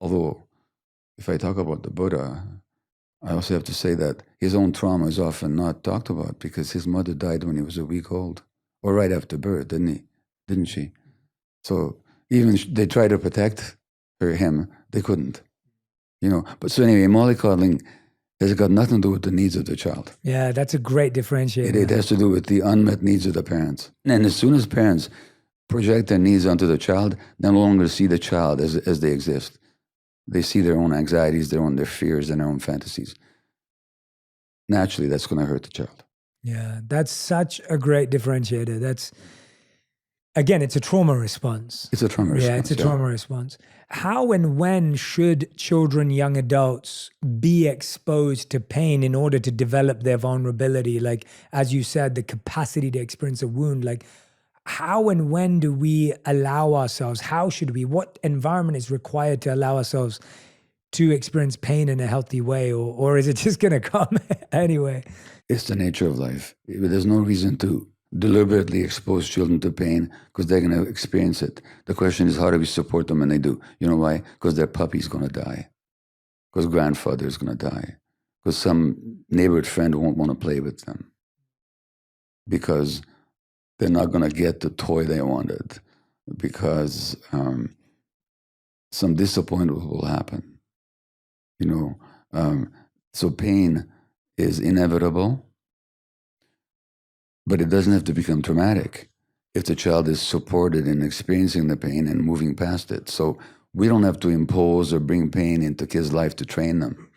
Although, if I talk about the Buddha, I also have to say that his own trauma is often not talked about because his mother died when he was a week old, or right after birth, didn't he? Didn't she? So even they tried to protect him, they couldn't. But so anyway, mollycoddling has got nothing to do with the needs of the child. Yeah, that's a great differentiator. It has to do with the unmet needs of the parents. And as soon as parents project their needs onto the child, they no longer see the child as they exist. They see their own anxieties, their fears, and their own fantasies. Naturally, that's going to hurt the child. Yeah, that's such a great differentiator. Again, it's a trauma response. It's a trauma response. Yeah, it's a trauma response. How and when should children, young adults be exposed to pain in order to develop their vulnerability? Like, as you said, the capacity to experience a wound. Like, how and when do we allow ourselves? How should we? What environment is required to allow ourselves to experience pain in a healthy way? Or is it just going to come anyway? It's the nature of life. There's no reason to deliberately expose children to pain because they're going to experience it. The question is, how do we support them when they do? You know why? Because their puppy's going to die. Because grandfather's going to die. Because some neighborhood friend won't want to play with them. Because they're not going to get the toy they wanted. Because some disappointment will happen. So pain is inevitable. But it doesn't have to become traumatic if the child is supported in experiencing the pain and moving past it. So we don't have to impose or bring pain into kids' life to train them.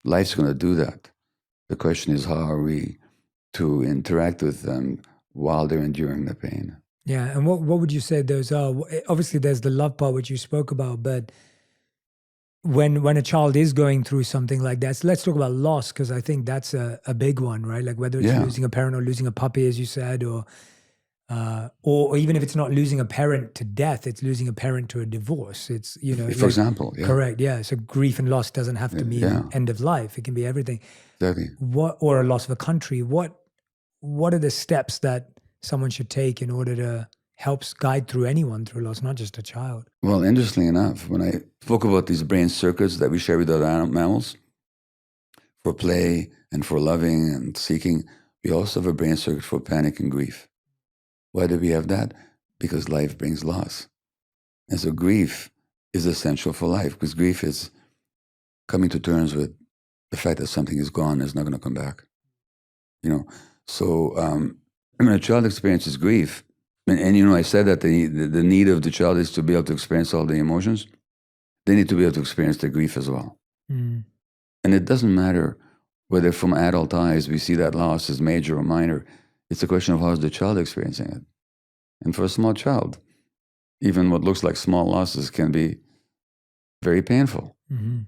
Life's going to do that. The question is, how are we to interact with them while they're enduring the pain? Yeah, and what would you say those are? Obviously, there's the love part, which you spoke about, but when a child is going through something like that, so let's talk about loss, because I think that's a big one, right? Like whether it's losing a parent or losing a puppy, as you said, or even if it's not losing a parent to death, it's losing a parent to a divorce. It's, for example, correct, yeah. So grief and loss doesn't have to mean end of life. It can be everything. Exactly. Or a loss of a country. What are the steps that someone should take in order to helps guide through anyone through loss, not just a child? Well, interestingly enough, when I spoke about these brain circuits that we share with other mammals for play and for loving and seeking, we also have a brain circuit for panic and grief. Why do we have that? Because life brings loss. And so grief is essential for life, because grief is coming to terms with the fact that something is gone and is not going to come back. So when a child experiences grief, and I said that the need of the child is to be able to experience all the emotions. They need to be able to experience the grief as well. Mm. And it doesn't matter whether from adult eyes we see that loss as major or minor. It's a question of how is the child experiencing it. And for a small child, even what looks like small losses can be very painful. Mm-hmm.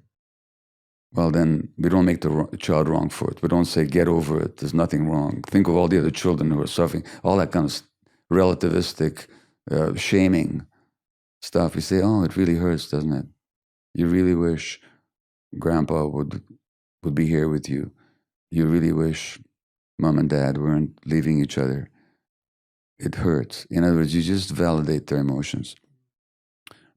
Well, then we don't make the child wrong for it. We don't say, get over it, there's nothing wrong. Think of all the other children who are suffering, all that kind of relativistic, shaming stuff. We say, oh, it really hurts, doesn't it? You really wish grandpa would be here with you. You really wish mom and dad weren't leaving each other. It hurts. In other words, you just validate their emotions.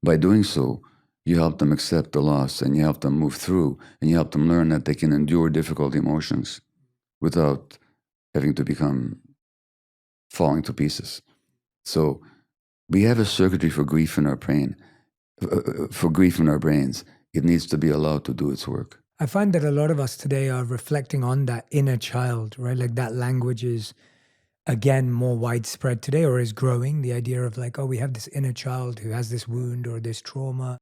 By doing so, you help them accept the loss, and you help them move through, and you help them learn that they can endure difficult emotions without having to falling to pieces. So we have a circuitry for grief in our brain, for grief in our brains. It needs to be allowed to do its work. I find that a lot of us today are reflecting on that inner child, right? Like that language is, again, more widespread today, or is growing. The idea of like, oh, we have this inner child who has this wound or this trauma.